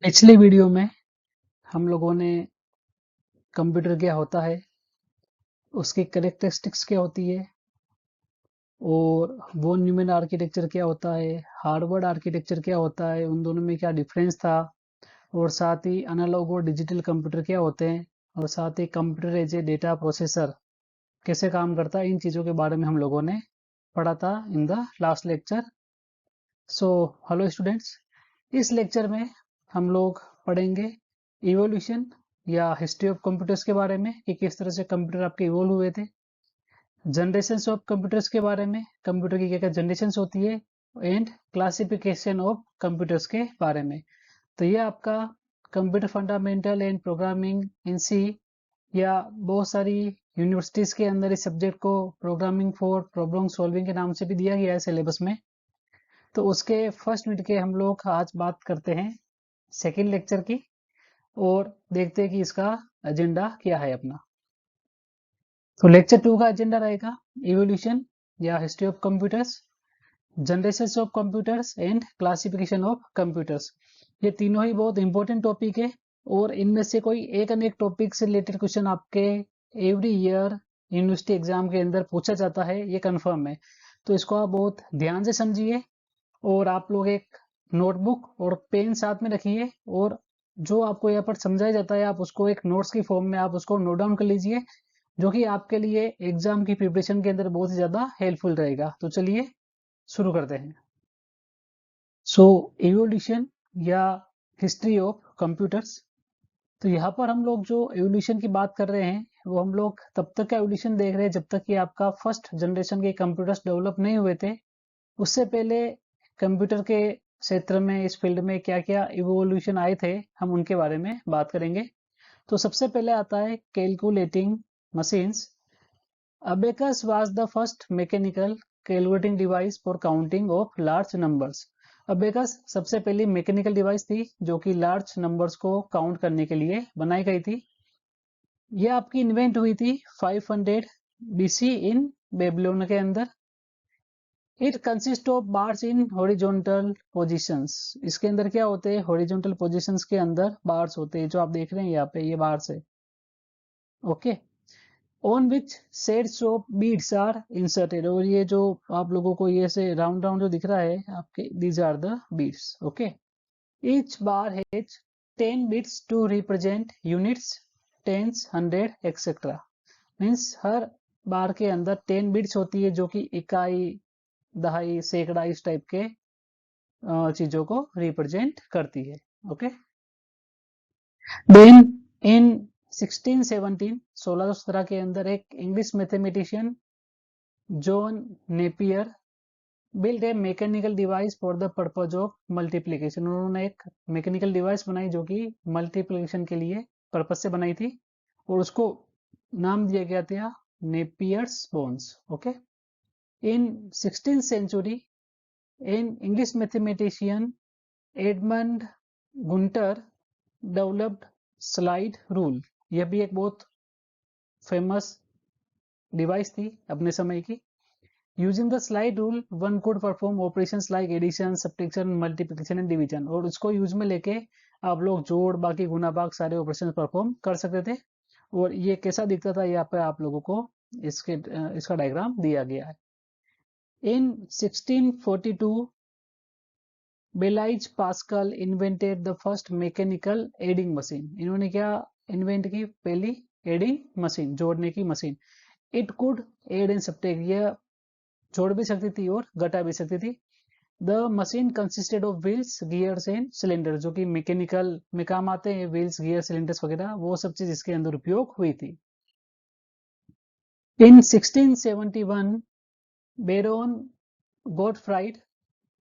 पिछले वीडियो में हम लोगों ने कंप्यूटर क्या होता है, उसकी कैरेक्टरिस्टिक्स क्या होती है और वो न्यूमन आर्किटेक्चर क्या होता है, हार्वर्ड आर्किटेक्चर क्या होता है, उन दोनों में क्या डिफरेंस था और साथ ही एनालॉग और डिजिटल कंप्यूटर क्या होते हैं और साथ ही computer as a data processor कैसे काम करता है, इन चीज़ों के बारे में हम लोगों ने पढ़ा था in the last lecture. So hello students, इस लेक्चर में हम लोग पढ़ेंगे इवोल्यूशन या हिस्ट्री ऑफ कंप्यूटर्स के बारे में कि किस तरह से कंप्यूटर आपके इवोल्व हुए थे। जनरेशंस ऑफ कंप्यूटर्स के बारे में, कंप्यूटर की क्या क्या जनरेशंस होती है एंड क्लासिफिकेशन ऑफ कंप्यूटर्स के बारे में। तो ये आपका computer fundamental and programming in C या बहुत सारी यूनिवर्सिटीज़ के अंदर इस सब्जेक्ट को प्रोग्रामिंग फॉर प्रॉब्लम सॉल्विंग के नाम से भी दिया गया है सिलेबस में। तो उसके फर्स्ट यूनिट के हम लोग आज बात करते हैं सेकेंड लेक्चर की और देखते हैं कि इसका एजेंडा क्या है अपना। तो लेक्चर 2 का एजेंडा रहेगा इवोल्यूशन या history of computers, generations of computers and classification of computers. ये तीनों ही बहुत इंपॉर्टेंट टॉपिक है और इनमें से कोई एक न एक टॉपिक से रिलेटेड क्वेश्चन आपके एवरी ईयर यूनिवर्सिटी एग्जाम के अंदर पूछा जाता है, ये कंफर्म है। तो इसको आप बहुत ध्यान से समझिए और आप लोग एक नोटबुक और पेन साथ में रखिए और जो आपको यहाँ पर समझाया जाता है आप उसको एक नोट्स की फॉर्म में आप उसको नोट डाउन कर लीजिए, जो कि आपके लिए एग्जाम की प्रिपरेशन के अंदर बहुत ही ज़्यादा हेल्पफुल रहेगा। तो चलिए शुरू करते हैं। सो एवोल्यूशन या हिस्ट्री ऑफ कंप्यूटर्स। तो यहाँ पर हम लोग जो एवोल्यूशन की बात कर रहे हैं वो हम लोग तब तक का एवोल्यूशन देख रहे हैं जब तक कि आपका फर्स्ट जनरेशन के कंप्यूटर्स डेवलप नहीं हुए थे। उससे पहले कंप्यूटर के क्षेत्र में, इस फील्ड में क्या क्या इवोल्यूशन आए थे, हम उनके बारे में बात करेंगे। तो सबसे पहले आता है calculating machines. Abacus was the first mechanical calculating device for counting of large numbers. Abacus सबसे पहली मैकेनिकल डिवाइस थी जो कि लार्ज नंबर्स को काउंट करने के लिए बनाई गई थी। यह आपकी इन्वेंट हुई थी 500 BC इन बेबीलोन के अंदर। It consist of bars in horizontal positions. इसके अंदर क्या होते हैं, हॉरिजॉन्टल पोजीशंस के अंदर बार्स होते हैं, जो आप देख रहे हैं यहाँ पे, ये बार्स है। Okay, on which shades of beads are inserted. और ये जो आप लोगों को ये से राउंड राउंड जो दिख रहा है आपके, these are the beads. Okay, each bar has 10 bits to represent units, tens, hundred etcetera. Means हर बार के अंदर 10 बिट्स होती है जो कि इकाई, दहाई, सैकड़ा, इस टाइप के चीजों को रिप्रेजेंट करती है। ओके, देन इन 1617, 1617 के अंदर एक English mathematician John Napier build a mechanical device for the purpose of multiplication. उन्होंने एक मैकेनिकल डिवाइस बनाई जो कि मल्टीप्लिकेशन के लिए पर्पज से बनाई थी और उसको नाम दिया गया था Napier's bones. Okay, in 16th century an English mathematician Edmund Gunter developed slide rule. यह भी एक बहुत फेमस डिवाइस थी अपने समय की। Using the slide rule one could perform operations like addition, subtraction, multiplication and division. और उसको यूज में लेके आप लोग जोड़, बाकी गुना भाग सारे ऑपरेशन परफॉर्म कर सकते थे। और ये कैसा दिखता था, यहाँ पे आप लोगों को इसका डायग्राम दिया गया है। In 1642 Blaise Pascal invented the first mechanical adding machine. इन्होंने क्या इन्वेंट की, पहली एडिंग मशीन, जोड़ने की machine. It could add and subtract, यह जोड़ भी सकती थी और घटा भी सकती थी। The machine consisted of wheels, gears and cylinder, जो कि मैकेनिकल में काम आते हैं, व्हील्स, गियर, सिलेंडर्स वगैरह, वो सब चीज इसके अंदर उपयोग हुई थी। इन 1671 Barron Gottfried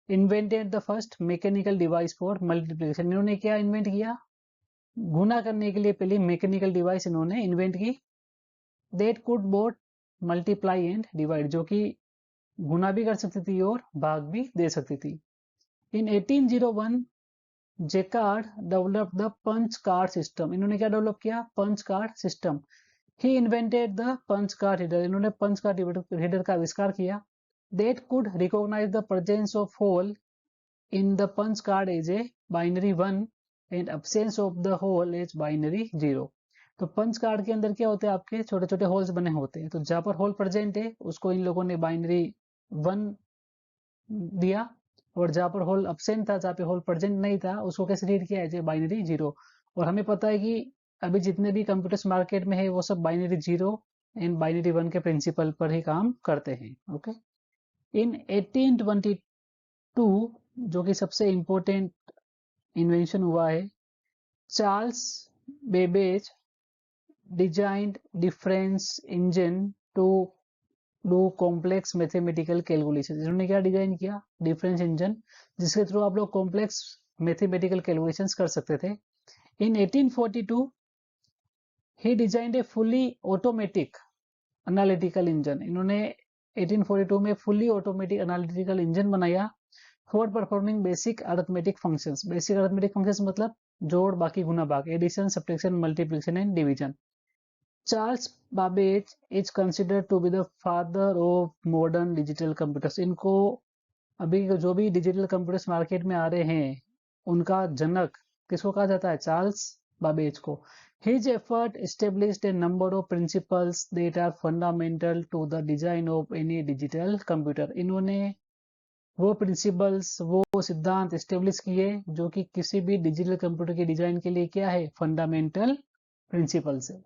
invented the first mechanical device for multiplication. इन्होंने क्या इन्वेंट किया, गुना करने के लिए पहली मैकेनिकल डिवाइस इन्होंने इन्वेंट की। That could both multiply and divide, जो कि गुना भी कर सकती थी और भाग भी दे सकती थी। In 1801 Jacquard develop the punch card system. इन्होंने क्या डेवलप किया, punch card system. He invented the punch card reader. इन्होंने पंच कार्ड रीडर का आविष्कार किया। That could recognise the presence of hole in the punch card as a binary one and absence of the hole is binary 0। तो punch card के अंदर क्या होते हैं, आपके छोटे छोटे होल्स बने होते हैं, तो जहां पर होल प्रेजेंट है उसको इन लोगों ने बाइनरी 1 दिया, और जहां पर होल absent था, जहां पे होल प्रेजेंट नहीं था, उसको कैसे रीड किया है, बाइनरी 0। और हमें पता है कि अभी जितने भी कंप्यूटर्स मार्केट में है वो सब बाइनरी 0 एंड बाइनरी 1 के प्रिंसिपल पर ही काम करते हैं। ओके, इन 1822 जो कि सबसे इम्पोर्टेंट इन्वेंशन हुआ है, Charles Babbage designed difference engine to do complex mathematical calculation. इन्होंने क्या डिजाइन किया, डिफरेंस इंजन, जिसके थ्रू आप लोग कॉम्प्लेक्स मैथमेटिकल कैलकुलेशंस कर सकते थे। In 1842 he designed a fully automatic analytical engine. इन्होंने 1842 में फुली ऑटोमेटिक एनालिटिकल इंजन बनाया for performing basic arithmetic functions. Basic arithmetic functions मतलब जोड़, बाकी, गुना, भाग, addition, subtraction, multiplication and division. Charles Babbage is considered to be the father of modern digital computers. इनको अभी जो भी डिजिटल कंप्यूटर्स मार्केट में आ रहे हैं उनका जनक किसको कहा जाता है, चार्ल्स बाबेज को। His effort established a number of principles that are fundamental to the design of any digital computer। इन्होंने वो प्रिंसिपल्स, वो सिद्धांत एस्टेब्लिश किए जो कि किसी भी डिजिटल कंप्यूटर के डिजाइन के लिए क्या है, फंडामेंटल प्रिंसिपल्स है।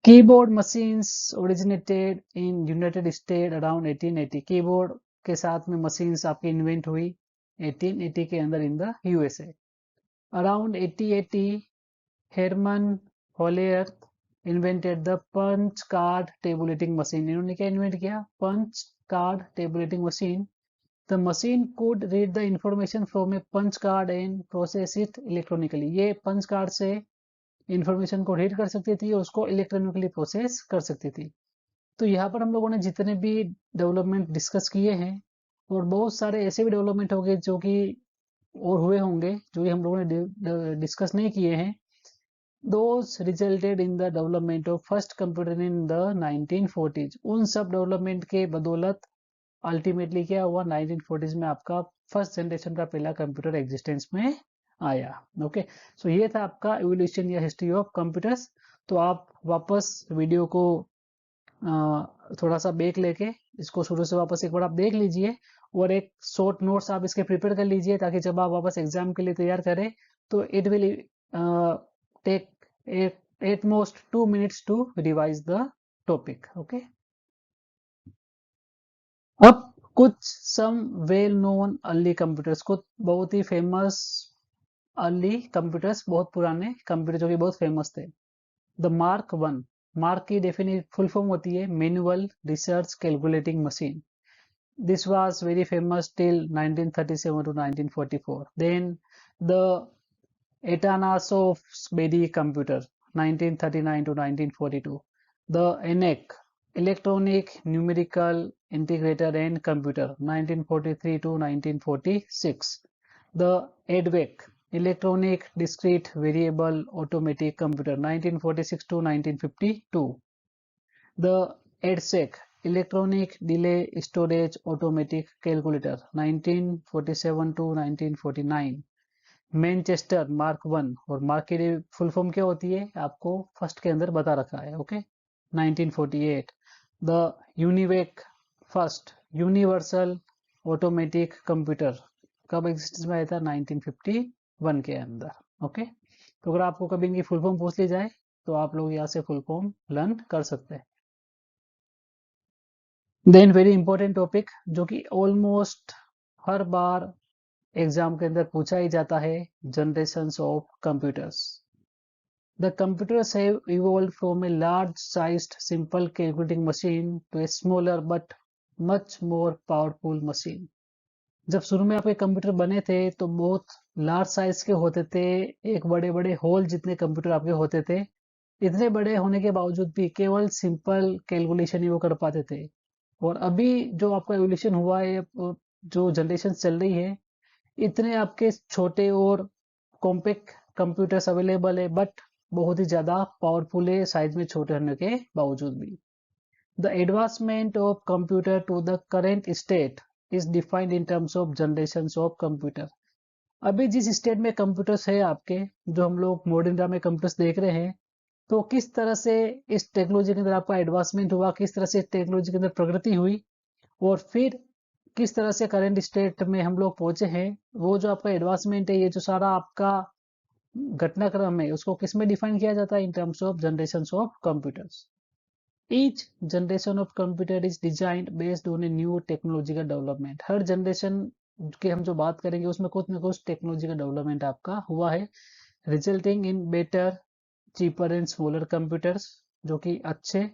Keyboard machines originated in United state around 1880। Keyboard के साथ में मशीन्स आपकी इन्वेंट हुई 1880 के अंदर in the USA. Around 1880 Herman Hollerith invented the punch card tabulating machine. इन्होंने क्या इन्वेंट किया, punch card tabulating machine. The machine could read the information from a punch card and process it electronically. ये punch card से information को read कर सकती थी और उसको इलेक्ट्रॉनिकली प्रोसेस कर सकती थी। तो यहाँ पर हम लोगों ने जितने भी डेवलपमेंट डिस्कस किए हैं, और बहुत सारे ऐसे भी डेवलपमेंट हो गए जो कि और हुए होंगे जो कि हम लोगों ने डिस्कस नहीं किए हैं। Those resulted in the development of first computer in the 1940s। उन सब डेवलपमेंट के बदौलत अल्टीमेटली क्या हुआ, 1940s में आपका फर्स्ट जनरेशन का पहला कंप्यूटर एग्जिस्टेंस में आया। ओके, सो ये था आपका एवोल्यूशन या हिस्ट्री ऑफ कंप्यूटर्स। तो आप वापस वीडियो को थोड़ा सा बैक लेके इसको शुरू से वापस एक बार आप देख लीजिए, और एक शॉर्ट नोट्स आप इसके प्रिपेयर कर लीजिए, ताकि जब आप वापस एग्जाम के लिए तैयार करें तो it will take at most 2 minutes to revise the topic. Okay, अब कुछ some well known early computers, कुछ बहुत ही फेमस अर्ली कंप्यूटर्स, बहुत पुराने कंप्यूटर जो कि बहुत फेमस थे। The mark 1। मार्क की डेफिनेट फुल फॉर्म होती है manual research calculating machine. This was very famous till 1937 to 1944. Then the Atanasoff-Berry computer, 1939 to 1942. The ENIAC, Electronic Numerical Integrator and Computer, 1943 to 1946. The EDVEC, Electronic Discrete Variable Automatic Computer, 1946 to 1952. The EDSEC, Electronic Delay Storage Automatic Calculator, 1947 to 1949. Manchester mark 1, और mark की full form क्या होती है आपको first के अंदर बता रखा है। Okay, 1948। The UNIVAC first universal automatic computer कब एग्जिस्टेंस में आया था, 1951 के अंदर। ओके, तो अगर आपको कभी इनकी फुल फॉर्म पूछ ली जाए तो आप लोग यहाँ से फुल फॉर्म लर्न कर सकते हैं। देन वेरी इंपॉर्टेंट टॉपिक जो कि ऑलमोस्ट हर बार एग्जाम के अंदर पूछा ही जाता है, generations of computers. The computers have evolved from a large sized simple calculating machine to a smaller but much more powerful machine. जब शुरू में आपके कंप्यूटर बने थे तो बहुत लार्ज साइज के होते थे, एक बड़े बड़े हॉल जितने कंप्यूटर आपके होते थे। इतने बड़े होने के बावजूद भी केवल सिंपल कैलकुलेशन ही वो कर पाते थे। और अभी जो आपका एवोल्यूशन हुआ है, जो जनरेशन चल रही है, इतने आपके छोटे और कॉम्पैक्ट कंप्यूटर्स अवेलेबल है, बट बहुत ही ज्यादा पावरफुल है साइज में छोटे होने के बावजूद भी। The advancement of computer to the current state is defined in terms of generations of computer। अभी जिस स्टेट में कंप्यूटर्स है आपके, जो हम लोग मॉडर्न era में कंप्यूटर्स देख रहे हैं, तो किस तरह से इस टेक्नोलॉजी के अंदर आपका एडवांसमेंट हुआ, किस तरह से टेक्नोलॉजी के अंदर प्रगति हुई, और फिर किस तरह से करंट स्टेट में हम लोग पहुंचे हैं, वो जो आपका एडवांसमेंट है, ये जो सारा आपका घटनाक्रम है, उसको किस में डिफाइन किया जाता है? In terms of generations of computers. Each generation of computer is designed based on a new technological development. Her generation के हम जो बात करेंगे उसमें कुछ ना कुछ टेक्नोलॉजी का डेवलपमेंट आपका हुआ है, resulting in better, cheaper and smaller computers, जो कि अच्छे,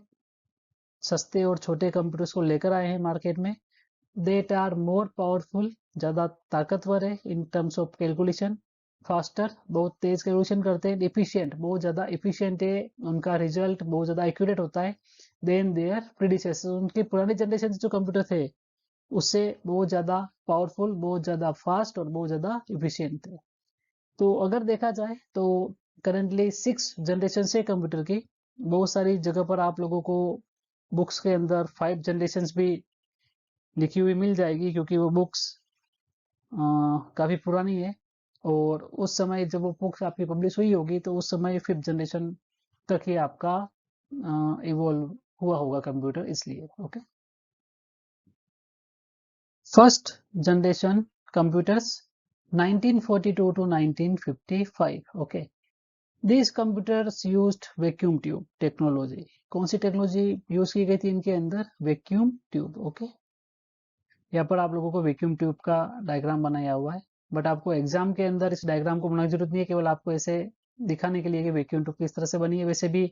सस्ते और छोटे कंप्यूटर्स को लेकर आए हैं मार्केट में। देट आर मोर पावरफुल, ज़्यादा ताकतवर है in terms of calculation, faster, बहुत तेज कैलकुलेशन करते हैं, इफिशियंट, बहुत ज़्यादा इफिशियंट है, उनका रिजल्ट बहुत ज़्यादा एक्यूरेट होता है देन देयर प्रीडिसेसर। उनके पुराने जनरेशन से जो कंप्यूटर थे उससे बहुत ज़्यादा पावरफुल, बहुत ज़्यादा फास्ट और बहुत ज़्यादा इफिशियंट थे। तो अगर देखा जाए तो करंटली 6 जनरेशन है कंप्यूटर की। बहुत सारी जगह पर आप लोगों को बुक्स के अंदर 5 जनरेशन्स भी लिखी हुई मिल जाएगी, क्योंकि वो बुक्स काफ़ी पुरानी है, और उस समय जब वो बुक्स आपकी पब्लिश हुई होगी तो उस समय 5th जनरेशन तक ही आपका इवॉल्व हुआ होगा कंप्यूटर, इसलिए। Okay, first generation computers 1942 to 1955। Okay, these computers used vacuum tube technology. कौन सी टेक्नोलॉजी यूज की गई थी इनके अंदर? Vacuum tube. ओके, यहाँ पर आप लोगों को वैक्यूम ट्यूब का डायग्राम बनाया हुआ है, बट आपको एग्जाम के अंदर इस डायग्राम को बनाने की जरूरत नहीं है, केवल आपको ऐसे दिखाने के लिए कि वैक्यूम ट्यूब किस तरह से बनी है। वैसे भी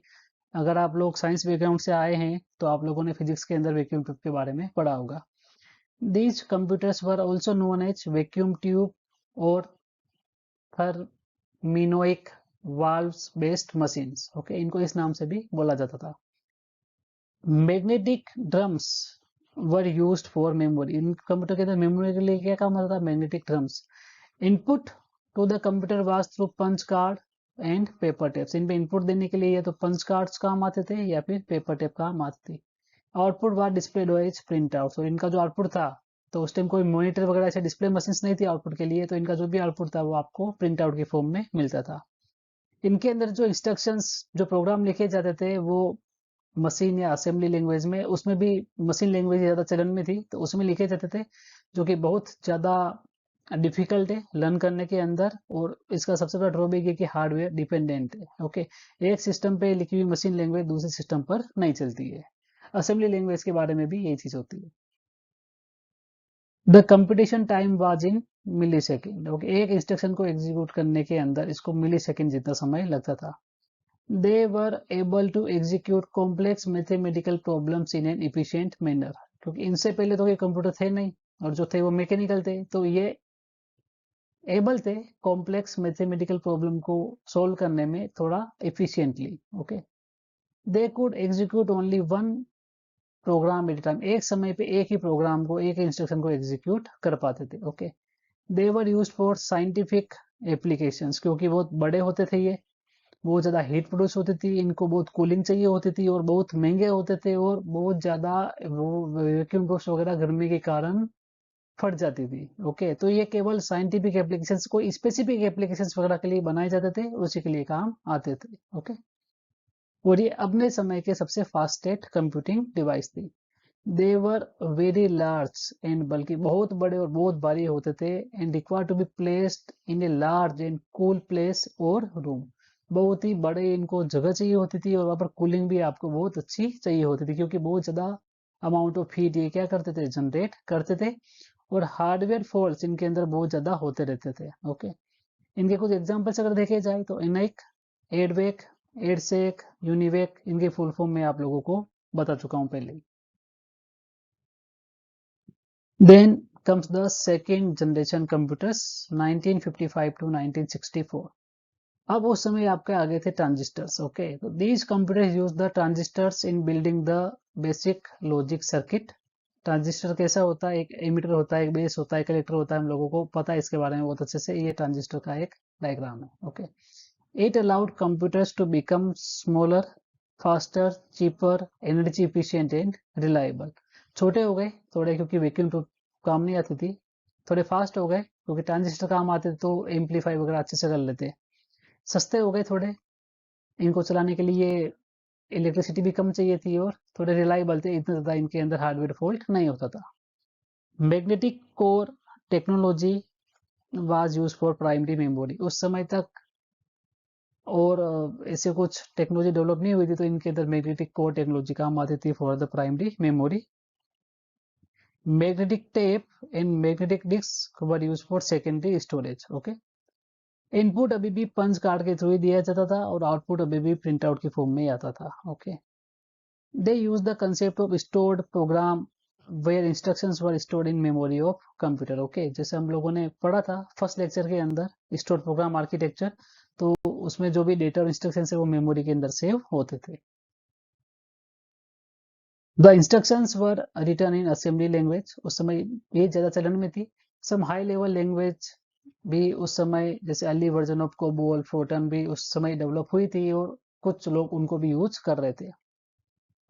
अगर आप लोग साइंस बैकग्राउंड से आए हैं तो आप लोगों ने फिजिक्स के अंदर वैक्यूम ट्यूब के बारे में पढ़ा होगा। These computers were also known as vacuum tube और thermionic valves based machines. Okay, इनको इस नाम से भी बोला जाता था। Magnetic drums were used for memory. इन कंप्यूटर के अंदर मेमोरी के लिए क्या काम आता था? Magnetic drums. Input to the computer was through punch card and paper tapes. इन पे इनपुट देने के लिए या तो पंच कार्ड्स काम आते थे या फिर पेपर टेप काम आती थी। Output was displayed as printout. और इनका जो आउटपुट था, तो उस टाइम कोई मॉनिटर वगैरह ऐसे डिस्प्ले मशीन्स नहीं थी आउटपुट के लिए, तो इनका जो भी आउटपुट था वो आपको प्रिंट आउट के फॉर्म में मिलता था। इनके अंदर जो इंस्ट्रक्शंस, जो प्रोग्राम लिखे जाते थे, वो मशीन या असेंबली लैंग्वेज में, उसमें भी मशीन लैंग्वेज ज़्यादा चलन में थी, तो उसमें लिखे जाते थे, जो कि बहुत ज़्यादा डिफिकल्ट है लर्न करने के अंदर। और इसका सबसे बड़ा ड्रॉबैक है कि हार्डवेयर डिपेंडेंट है। ओके, एक सिस्टम पे लिखी हुई मशीन लैंग्वेज दूसरे सिस्टम पर नहीं चलती है। असेंबली लैंग्वेज के बारे में भी यही चीज़ होती है। The computation time was in millisecond. Okay, एक इंस्ट्रक्शन को एग्जीक्यूट करने के अंदर इसको मिली सेकेंड जितना समय लगता था। They were able to execute complex mathematical problems in an efficient manner। क्योंकि इनसे पहले तो ये कंप्यूटर थे नहीं, और जो थे वो मैकेनिकल थे, तो ये एबल थे कॉम्प्लेक्स मैथमेटिकल प्रॉब्लम को सोल्व करने में थोड़ा efficiently. Okay, they could execute only one program at time. एक समय पे एक ही प्रोग्राम को, एक इंस्ट्रक्शन को एग्जीक्यूट कर पाते थे। Okay, they were used for scientific applications. क्योंकि बहुत बड़े होते थे ये, बहुत ज़्यादा हीट प्रोड्यूस होती थी, इनको बहुत कूलिंग चाहिए होती थी, और बहुत महंगे होते थे, और बहुत ज़्यादा वो वैक्यूम बॉक्स वगैरह गर्मी के कारण फट जाती थी। ओके, तो ये केवल साइंटिफिक एप्लीकेशंस, कोई स्पेसिफिक एप्लीकेशंस वगैरह के लिए बनाए जाते थे, उसी के लिए काम आते थे। ओके, और ये अपने समय के सबसे फास्टेस्ट कंप्यूटिंग डिवाइस थी। They were very large and, बल्कि बहुत बड़े और बहुत भारी होते थे, and require to be placed in a large and cool place और रूम। बहुत ही बड़े इनको जगह चाहिए होती थी, और वहाँ पर कूलिंग भी आपको बहुत अच्छी चाहिए होती थी, क्योंकि बहुत ज़्यादा अमाउंट ऑफ हीट ये क्या करते थे? जनरेट करते थे। और हार्डवेयर फॉल्ट्स इनके अंदर बहुत ज़्यादा होते रहते थे। ओके, इनके कुछ एग्जांपल्स अगर देखे जाए तो इनइक, एडवेक, एडसेक, यूनिवेक, इनके फुल फॉर्म में आप लोगों को बता चुका हूँ पहले ही। Then comes the second generation computers 1955 to 1964। अब उस समय आपके आगे थे ट्रांजिस्टर्स। ओके, तो these computers use the transistors in building the basic logic circuit। Transistor कैसा होता है? एक एमिटर होता है, एक बेस होता है, कलेक्टर होता है, हम लोगों को पता है इसके बारे में बहुत अच्छे से। ये ट्रांजिस्टर का एक डायग्राम है। Okay, it allowed computers to become smaller, faster, cheaper, energy efficient and reliable. छोटे हो गए थोड़े, क्योंकि वैक्यूम तो काम नहीं आती थी। थोड़े फास्ट हो गए क्योंकि ट्रांजिस्टर काम आते थे तो एम्पलीफाई वगैरह अच्छे से कर लेते। सस्ते हो गए थोड़े, इनको चलाने के लिए इलेक्ट्रिसिटी भी कम चाहिए थी और थोड़े रिलायबल थे, इतना ज़्यादा इनके अंदर हार्डवेयर फॉल्ट नहीं होता था। Magnetic core technology was use for primary memory. उस समय तक और ऐसे कुछ टेक्नोलॉजी डेवलप नहीं हुई थी, तो इनके अंदर मैग्नेटिक कोर टेक्नोलॉजी काम आती थी for the primary memory. Magnetic tape and magnetic disk were use for secondary storage. Okay, input अभी भी पंच कार्ड के थ्रू ही दिया जाता था और आउटपुट अभी भी प्रिंट आउट की फॉर्म में ही आता था। Okay, they use the concept of stored program where instructions were stored in memory of computer. Okay, जैसे हम लोगों ने पढ़ा था फर्स्ट लेक्चर के अंदर स्टोर्ड प्रोग्राम आर्किटेक्चर, तो उसमें जो भी डेटा और इंस्ट्रक्शन है वो मेमोरी के अंदर सेव होते थे। The instructions were written in assembly language. उस समय ये ज़्यादा चलन में थी। सम हाई लेवल लैंग्वेज भी उस समय, जैसे early version of COBOL Fortran भी उस समय डेवलप हुई थी और कुछ लोग उनको भी यूज कर रहे थे।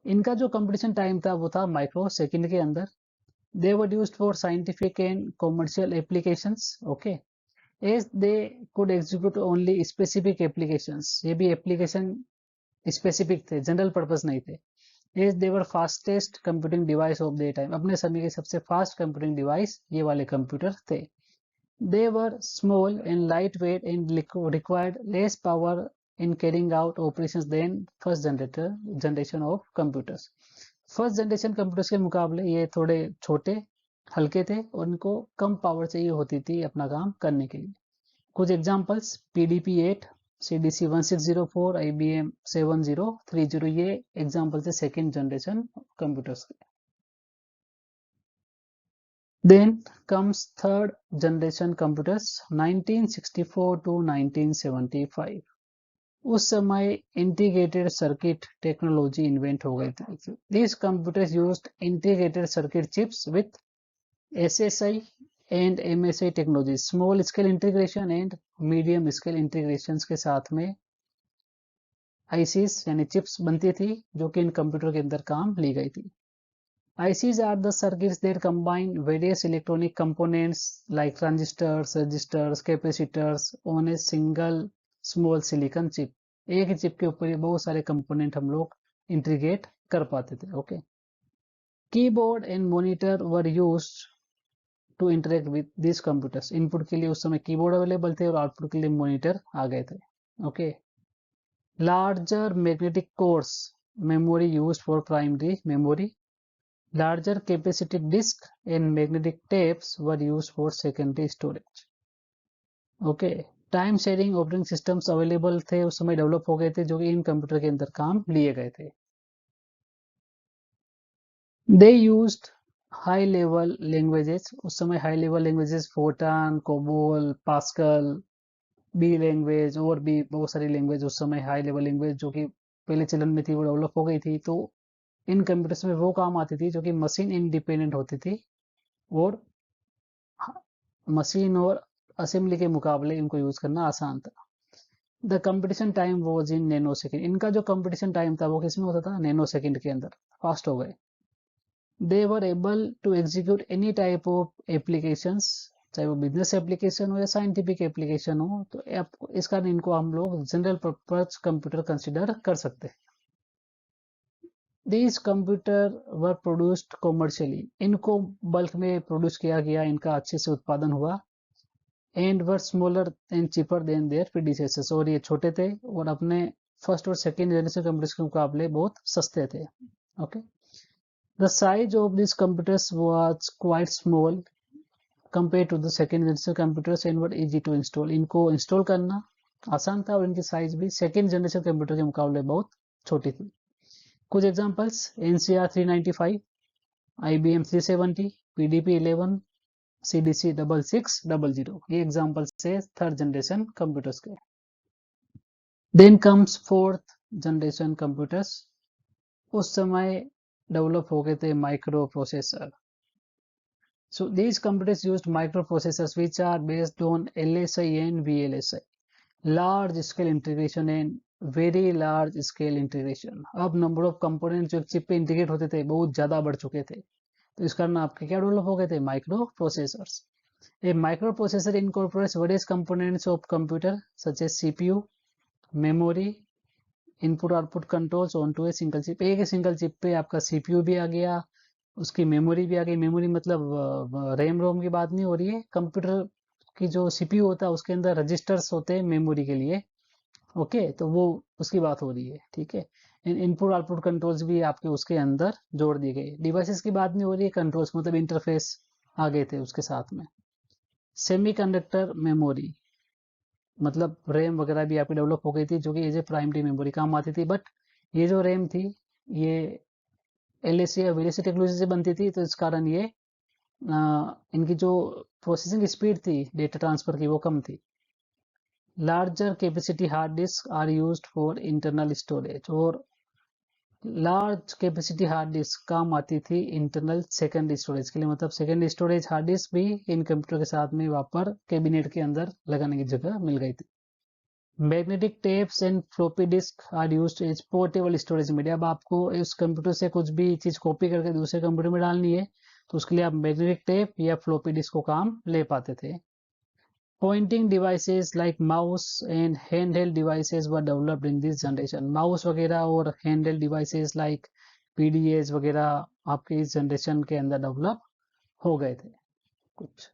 इनका जो कंपटीशन टाइम था वो था माइक्रो सेकंड के अंदर। They were used for scientific and commercial applications. Okay, as they could execute only specific applications. ये भी एप्लीकेशन स्पेसिफिक थे, जनरल पर्पस नहीं थे। As they were fastest computing device of the time. अपने समय के सबसे फास्ट कंप्यूटिंग डिवाइस ये वाले कंप्यूटर थे। They were small and lightweight and required less power in carrying out operations than first generation of computers. First generation computers के मुकाबले ये थोड़े छोटे, हल्के थे और इनको कम पावर चाहिए होती थी अपना काम करने के लिए। कुछ एग्जांपल्स, PDP-8, CDC-1604, IBM 7030, ये एग्जांपल थे सेकेंड जनरेशन कंप्यूटर्स के। Then comes third generation computers 1964 to 1975. उस समय इंटीग्रेटेड सर्किट टेक्नोलॉजी इन्वेंट हो गई थी। These computers used integrated circuit chips with SSI and MSI technology, small scale integration and medium scale integrations के साथ में ICs यानी चिप्स बनती थी जो कि इन कंप्यूटर के अंदर काम ली गई थी। ICs are the circuits that combine various electronic components like transistors, resistors, capacitors on a single small silicon chip. एक ही चिप के ऊपर ये बहुत सारे कंपोनेंट हम लोग इंटीग्रेट कर पाते थे। Okay, keyboard and monitor were used to interact with this computers. Input के लिए उस समय कीबोर्ड अवेलेबल थे और आउटपुट के लिए मॉनिटर आ गए थे। Okay, larger magnetic course memory used for primary memory. Larger capacitive disk and magnetic tapes were used for secondary storage. Okay, time sharing operating systems available थे उस समय, डेवलप हो गए थे जो कि इन कंप्यूटर के अंदर काम लिए गए थे। They used high level languages। उस समय high level languages Fortran, COBOL, Pascal, B language और भी बहुत सारी लैंग्वेज उस समय हाई लेवल लैंग्वेज जो कि पहले चलन में थी वो डेवलप हो गई थी। तो इन कंप्यूटर्स में वो काम आती थी जो कि मशीन इंडिपेंडेंट होती थी और मशीन और असेंबली के मुकाबले इनको यूज करना आसान था। The competition time was in nano second. इनका जो कंपटीशन टाइम था वो किसमें होता था? नैनो सेकेंड के अंदर, फास्ट हो गए। They were able to execute any type of applications, चाहे वो बिजनेस एप्लीकेशन हो या साइंटिफिक एप्लीकेशन हो, तो इस कारण इनको हम लोग जनरल पर्पज कंप्यूटर कंसिडर कर सकते हैं। These computer were produced commercially. इनको बल्क में प्रोड्यूस किया गया, इनका अच्छे से उत्पादन हुआ। And were smaller and cheaper than their predecessors. और ये छोटे थे और अपने फर्स्ट और सेकेंड जनरेशन कंप्यूटर्स के मुकाबले बहुत सस्ते थे। Okay, the size of this computers was quite small compare to the second generation computers and were easy to install. इनको इंस्टॉल करना आसान था और इनकी साइज भी सेकेंड जनरेशन कंप्यूटर के मुकाबले बहुत छोटी थी। कुछ examples, NCR 395, IBM 370, PDP 11, CDC 6600, ये एग्जांपल्स से थर्ड जनरेशन कंप्यूटर्स के। Then comes fourth generation computers. उस समय डेवलप हो गए थे micro processor. So these computers used microprocessors which are based on LSI and VLSI, large scale integration and very large scale integration। अब number of component जो chip पे integrate होते थे बहुत ज्यादा बढ़ चुके थे, तो इस कारण आपके क्या डेवलप हो गए थे? Micro processors. A microprocessor incorporates various components of computer such as CPU, memory, input output controls on to a single chip. एक सिंगल चिप पे आपका सीपीयू भी आ गया, उसकी मेमोरी भी आ गई। मेमोरी मतलब रैम रोम की बात नहीं हो रही है। कंप्यूटर की जो सीपीयू होता है उसके अंदर रजिस्टर्स होते हैं मेमोरी के लिए। ओके, तो वो उसकी बात हो रही है, ठीक है। इनपुट आउटपुट कंट्रोल्स भी आपके उसके अंदर जोड़ दिए गए। डिवाइसेस की बात नहीं हो रही है, कंट्रोल्स मतलब इंटरफेस आ गए थे उसके साथ में। सेमीकंडक्टर मेमोरी मतलब रैम वगैरह भी आपकी डेवलप हो गई थी, जो कि एज ए प्राइमरी मेमोरी काम आती थी। बट ये जो रैम थी ये एलएसी या वीएलएसी टेक्नोलॉजी से बनती थी, तो इस कारण ये इनकी जो प्रोसेसिंग स्पीड थी डेटा ट्रांसफर की वो कम थी। Larger capacity hard disk are used for internal storage, और लार्ज कैपेसिटी हार्ड डिस्क काम आती थी इंटरनल सेकेंडरी स्टोरेज के लिए। मतलब सेकेंडरी स्टोरेज हार्ड डिस्क भी इन कंप्यूटर के साथ में वहाँ पर कैबिनेट के अंदर लगाने की जगह मिल गई थी। Magnetic tapes and floppy disk are used as portable storage media. अब आपको इस कंप्यूटर से कुछ भी चीज कॉपी करके दूसरे कंप्यूटर में डालनी है, तो उसके लिए आप मैग्नेटिक टेप या फ्लॉपी डिस्क को काम ले पाते थे। Pointing devices like mouse and handheld devices were developed in this generation. Mouse वगैरह और handheld devices like PDAs वगैरह आपके इस जनरेशन के अंदर डेवलप हो गए थे कुछ।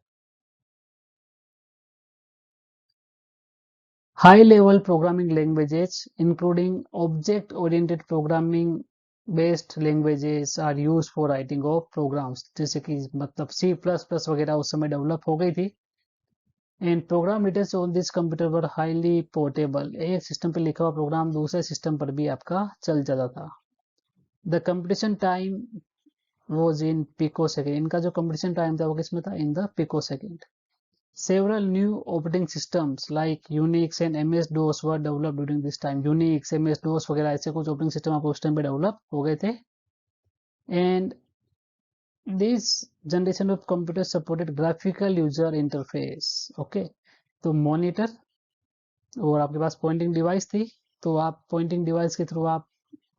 High level programming languages including object oriented programming based languages are used for writing of programs, जैसे कि मतलब C++ वगैरह उस समय डेवलप हो गई थी। And program written on this computer were highly portable. एक सिस्टम पे लिखा हुआ प्रोग्राम दूसरे सिस्टम पर भी आपका चल जाता था। The competition time was in pico second. इनका जो कंपटीशन टाइम था वो किसमें था? In the pico second. Several new operating systems like Unix and MS DOS were develop during this time. Unix, MS DOS वगैरह ऐसे कुछ ऑपरेटिंग सिस्टम आपको उस टाइम पे डेवलप हो गए थे। And this generation of computer supported graphical user interface. Okay, तो मॉनिटर और आपके पास पॉइंटिंग डिवाइस थी, तो आप पॉइंटिंग डिवाइस के थ्रू आप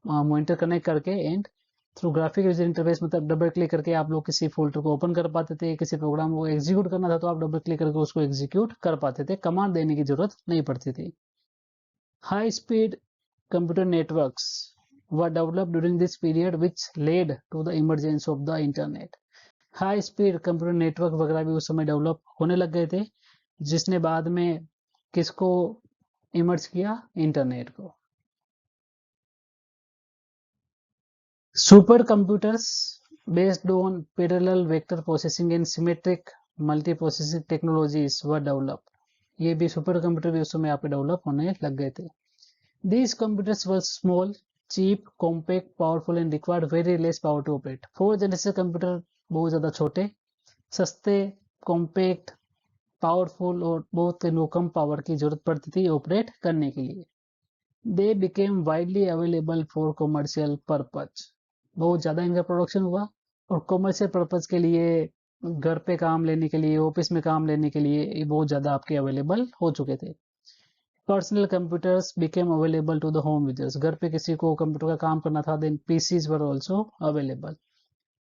मॉनिटर कनेक्ट करके and through graphic user interface मतलब डबल क्लिक करके आप लोग किसी फोल्डर को ओपन कर पाते थे। किसी प्रोग्राम को एग्जीक्यूट करना था तो आप डबल क्लिक करके उसको एग्जीक्यूट कर पाते थे, कमांड देने की जरूरत नहीं पड़ती थी। High speed computer networks were developed during this period which led to the emergence of the internet. High speed computer network वगैरह भी उस समय डेवलप होने लग गए थे, जिसने बाद में किसको इमर्ज किया? इंटरनेट को। Super computers based on parallel vector processing and symmetric multi processing technologies were develop. ये भी सुपर कंप्यूटर भी उस समय यहाँ पे डेवलप होने लग गए थे। These computers were small, cheap, compact, powerful and required very less power to operate. 4th generation computer बहुत ज़्यादा छोटे, सस्ते, कॉम्पैक्ट, पावरफुल और बहुत कम पावर की जरूरत पड़ती थी ऑपरेट करने के लिए। They became widely available for commercial purpose. बहुत ज़्यादा इनका प्रोडक्शन हुआ और कॉमर्शियल पर्पज के लिए, घर पे काम लेने के लिए, ऑफिस में काम लेने के लिए ये बहुत ज़्यादा आपके अवेलेबल हो चुके थे। Personal computers became available to the home users. घर पे किसी को कंप्यूटर का काम करना था, then PCs were also available.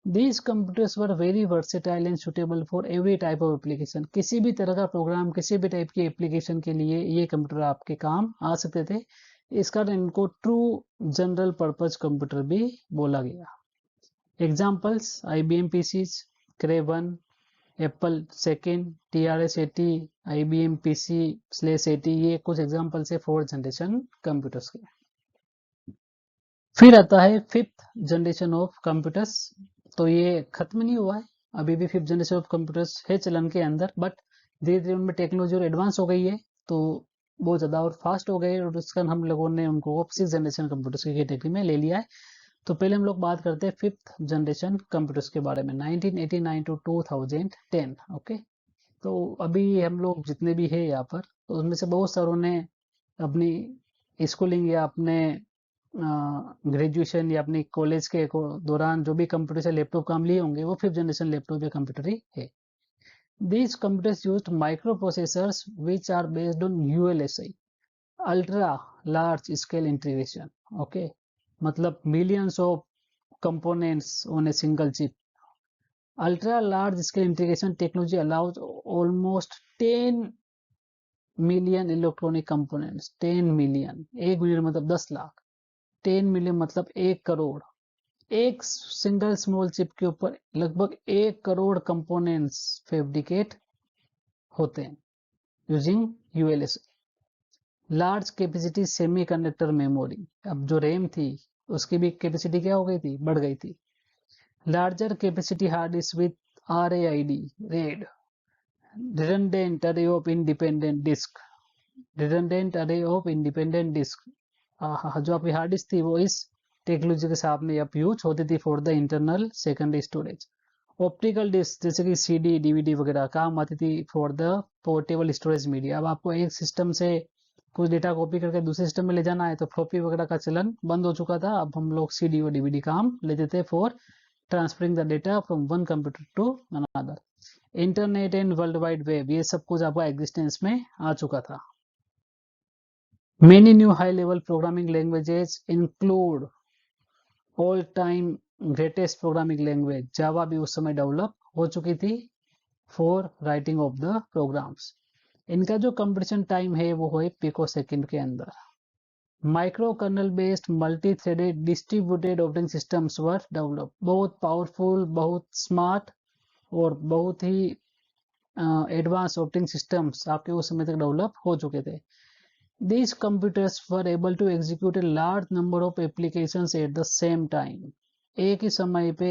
These computers were very versatile and suitable for every type of application. किसी भी तरह का प्रोग्राम, किसी भी टाइप की एप्लीकेशन के लिए ये कंप्यूटर आपके काम आ सकते थे। इस कारण इनको ट्रू जनरल पर्पज कंप्यूटर भी बोला गया। Examples: IBM PCs, Cray 1, Apple second, TRS-80, IBM PC/80, ये कुछ एग्जाम्पल्स है 4th जनरेशन कंप्यूटर्स के। फिर आता है 5th जनरेशन ऑफ कंप्यूटर्स। तो ये खत्म नहीं हुआ है, अभी भी 5th जनरेशन ऑफ कंप्यूटर्स है चलन के अंदर, बट धीरे धीरे उनमें टेक्नोलॉजी और एडवांस हो गई है, तो बहुत ज़्यादा और फास्ट हो गए, और उसका हम लोगों ने उनको 6th जनरेशन कंप्यूटर्स की कैटेगरी में ले लिया है। तो पहले हम लोग बात करते हैं 5th जनरेशन कंप्यूटर्स के बारे में, 1989 टू 2010। ओके, तो अभी हम लोग जितने भी है यहाँ पर, तो उसमें से बहुत सारों ने अपनी स्कूलिंग या अपने ग्रेजुएशन या अपनी कॉलेज के दौरान जो भी कंप्यूटर से लैपटॉप काम लिए होंगे वो 5th जनरेशन लैपटॉप या कंप्यूटर ही है। These computers used microprocessors which are based on ULSI, ultra large scale integration. Okay, मतलब millions of components on a single chip, ultra large scale integration technology allows almost 10 million electronic components. 10 million, 1 million मतलब 10 lakh, 10 million मतलब 1 करोड़। एक single small chip के ऊपर लगभग 1 crore components fabricate होते हैं using ULS. Large capacity semiconductor memory, अब जो रैम थी उसकी भी कैपेसिटी क्या हो गई थी, बढ़ गई थी। Larger capacity hard disc with RAID, red, redundant array of independent disk, redundant array of independent disk। जो आपकी हार्ड डिस्क थी वो इस टेक्नोलॉजी के साथ में अब यूज होती थी for the internal secondary storage. Optical disk जैसे कि CD DVD वगैरह काम आती थी for the portable storage media. अब आपको एक सिस्टम से कुछ डेटा कॉपी करके दूसरे सिस्टम में ले जाना है तो फ्लॉपी वगैरह का चलन बंद हो चुका था। अब हम लोग CD और DVD काम लेते थे for transferring the data from one computer to another. Internet and world wide web, ये सब कुछ आपका एग्जिस्टेंस में आ चुका था। Many new high level programming languages include all time greatest programming language Java भी उस समय डेवलप हो चुकी थी for writing of the programs. इनका जो कंप्यूटेशन टाइम है वो है पिको सेकंड के अंदर। Micro kernel based multi threaded distributed operating systems were develop, बहुत पावरफुल, बहुत स्मार्ट और बहुत ही एडवांस ऑपरेटिंग सिस्टम्स आपके उस समय तक डेवलप हो चुके थे। These computers were able to execute a large number of applications at the same time। एक ही समय पे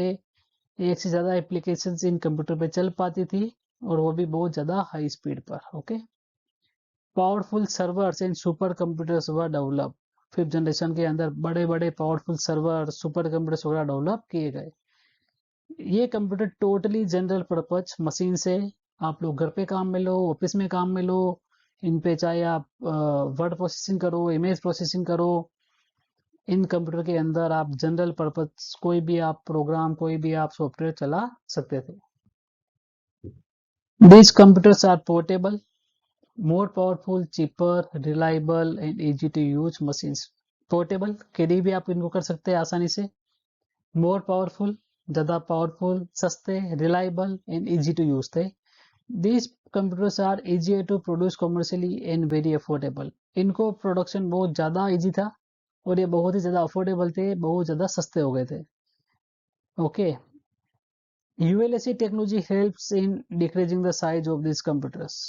एक से ज्यादा एप्लीकेशंस इन कंप्यूटर पे चल पाती थी और वो भी बहुत ज्यादा हाई स्पीड पर। Okay, powerful servers and super computers were develop. Fifth generation के अंदर बड़े बड़े पावरफुल सर्वर, सुपर कंप्यूटर्स वगैरह डेवलप किए गए। ये computer totally general purpose machine से आप लोग घर पे काम में लो, ऑफिस में काम में लो, इन पे चाहे आप वर्ड प्रोसेसिंग करो, इमेज प्रोसेसिंग करो, इन कंप्यूटर के अंदर आप जनरल पर्पज कोई भी आप प्रोग्राम, कोई भी आप सॉफ्टवेयर चला सकते थे। These computers are portable, more powerful, cheaper, reliable and easy to use machines। Portable, carry भी आप इनको कर सकते हैं आसानी से। मोर पावरफुल, ज्यादा पावरफुल, सस्ते, reliable and easy to use थे। These computers are easier to produce commercially and very affordable। इनको प्रोडक्शन बहुत ज़्यादा इजी था और ये बहुत ही ज़्यादा अफोर्डेबल थे, बहुत ज़्यादा सस्ते हो गए थे। Okay, ULSC technology helps in decreasing the size of this computers.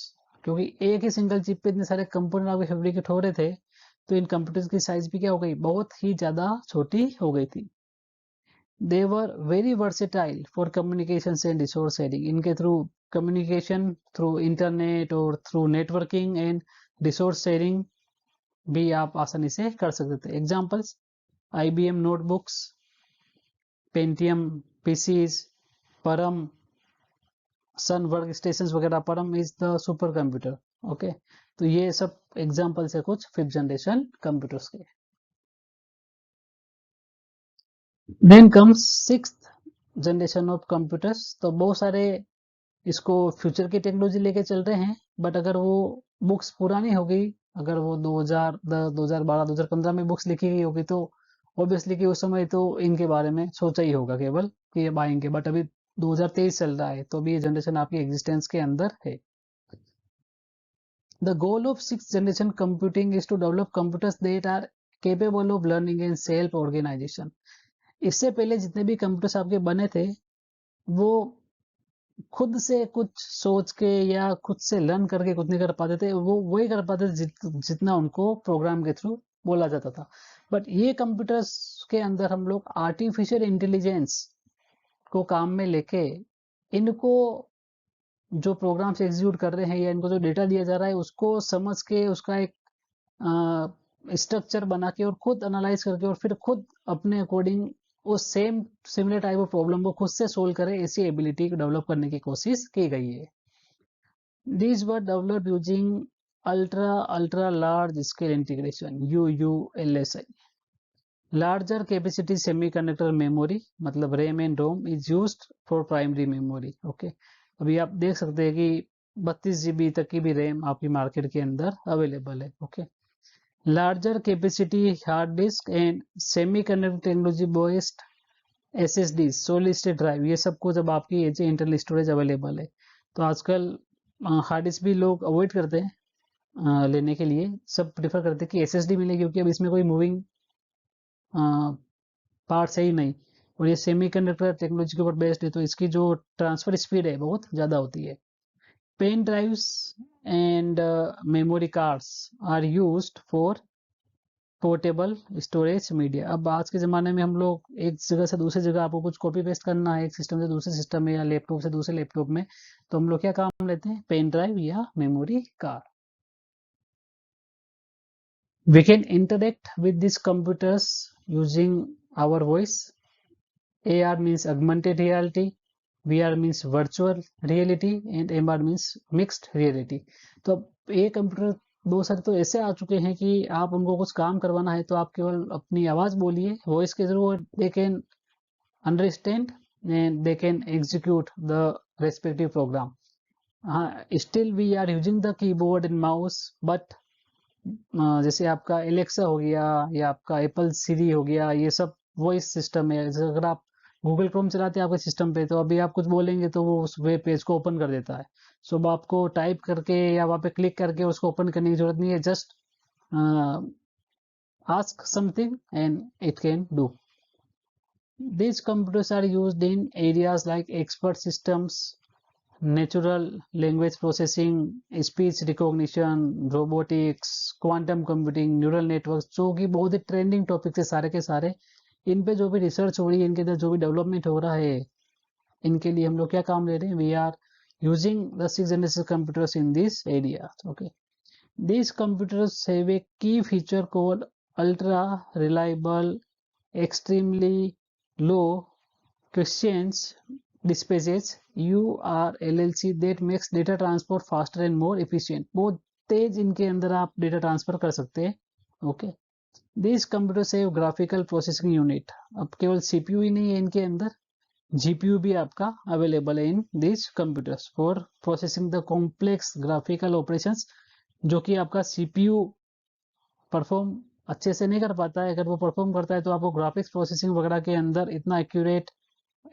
क्योंकि एक ही सिंगल चिप पे इतने सारे कंपोनेंट आपके फैब्रिकेट हो रहे थे तो इन कंप्यूटर्स की साइज भी क्या हो गई, बहुत ही ज़्यादा छोटी हो गई थी। They were very versatile for communications and resource sharing। इनके थ्रू कम्युनिकेशन, थ्रू इंटरनेट और through networking and resource sharing भी आप आसानी से कर सकते थे। Examples, IBM notebooks, Pentium PCs, Param, Sun work stations वगैरह। Param is the super computer. Okay, तो ये सब एग्जांपल्स है कुछ फिफ्थ जनरेशन कंप्यूटर्स के। Then comes sixth generation of computers. तो बहुत सारे इसको फ्यूचर की टेक्नोलॉजी लेके चल रहे हैं, बट अगर वो बुक्स पुरानी हो गई, अगर वो 2010, 2012, 2015 में बुक्स लिखी गई होगी तो ऑब्वियसली कि उस समय तो इनके बारे में सोचा ही होगा केवल कि ये आएंगे, बट अभी 2023 चल रहा है तो अभी ये जनरेशन आपकी एग्जिस्टेंस के अंदर है। The goal of six generation computing is to develop computers that are capable of learning and self organization. इससे पहले जितने भी कंप्यूटर्स आपके बने थे वो खुद से कुछ सोच के या खुद से लर्न करके कुछ नहीं कर पाते थे, वो वही कर पाते थे जितना उनको प्रोग्राम के थ्रू बोला जाता था। बट ये कंप्यूटर्स के अंदर हम लोग आर्टिफिशियल इंटेलिजेंस को काम में लेके इनको जो प्रोग्राम से एग्जीक्यूट कर रहे हैं या इनको जो डेटा दिया जा रहा है उसको समझ के उसका एक स्ट्रक्चर बना के और खुद एनालाइज करके और फिर खुद अपने अकॉर्डिंग उस same similar type of problem को खुद से सोल्व करे, ऐसी एबिलिटी को डेवलप करने की कोशिश की गई है। These were developed using ultra large scale integration, UULSI। Larger capacity semiconductor memory मतलब RAM and ROM is used for primary memory. Okay, अभी आप देख सकते हैं कि 32 GB तक की भी रैम आपकी मार्केट के अंदर अवेलेबल है। Okay, larger capacity hard disk and semiconductor technology based SSD solid state drive, ये सब को जब आपकी ये इंटरनल स्टोरेज अवेलेबल है, तो आजकल हार्ड डिस्क भी लोग अवॉइड करते हैं लेने के लिए, सब प्रेफर करते हैं कि SSD मिले, क्योंकि अब इसमें कोई मूविंग पार्ट्स है ही नहीं, और ये सेमीकंडक्टर टेक्नोलॉजी के ऊपर बेस्ड है, तो इसकी जो ट्रांसफर स्पीड है बहुत ज़्यादा होती है। Pen drives and memory cards are used for portable storage media. अब आज के ज़माने में हम लोग एक जगह से दूसरी जगह आपको कुछ कॉपी पेस्ट करना है, एक सिस्टम से दूसरे सिस्टम में या लैपटॉप से दूसरे लैपटॉप में, तो हम लोग क्या काम लेते हैं, पेन ड्राइव या memory card. We can interact with these computers using our voice. AR means augmented reality, VR means virtual reality and MR means mixed reality। तो अब ये कंप्यूटर बहुत सारे तो ऐसे आ चुके हैं कि आप उनको कुछ काम करवाना है तो आप केवल अपनी आवाज़ बोलिए, वॉइस के through they can understand and they can execute the respective program. हाँ, still we are using the keyboard and mouse, but जैसे आपका एलेक्सा हो गया या आपका एप्पल सीरी हो गया, ये सब वॉइस सिस्टम है। जैसे अगर आप गूगल क्रोम चलाते हैं आपके सिस्टम पे, तो अभी आप कुछ बोलेंगे तो वो उस वेब पेज को ओपन कर देता है। सो अब आपको टाइप करके या वहाँ पे क्लिक करके उसको ओपन करने की जरूरत नहीं है, just ask something and it can do. These computers are used in areas like expert systems, natural language processing, speech recognition, robotics, quantum computing, neural networks, जो कि बहुत ही ट्रेंडिंग टॉपिक है सारे के सारे। इन पे जो भी रिसर्च हो रही है, इनके अंदर जो भी डेवलपमेंट हो रहा है, इनके लिए हम लोग क्या काम ले रहे हैं, we are using the 6th generation computers in this area. Okay, these computers have a key feature called ultra reliable, extremely low questions dispatches URLLC that makes data transport faster and more efficient। बहुत तेज इनके अंदर आप data transfer कर सकते हैं। Okay, this computer save graphical processing unit. अब केवल CPU ही नहीं है इनके अंदर, जीपीयू भी आपका अवेलेबल है in this computers for processing the complex graphical operations, जो कि आपका सीपीयू परफॉर्म अच्छे से नहीं कर पाता है। अगर वो परफॉर्म करता है तो आपको ग्राफिक्स प्रोसेसिंग वगैरह के अंदर इतना एक्यूरेट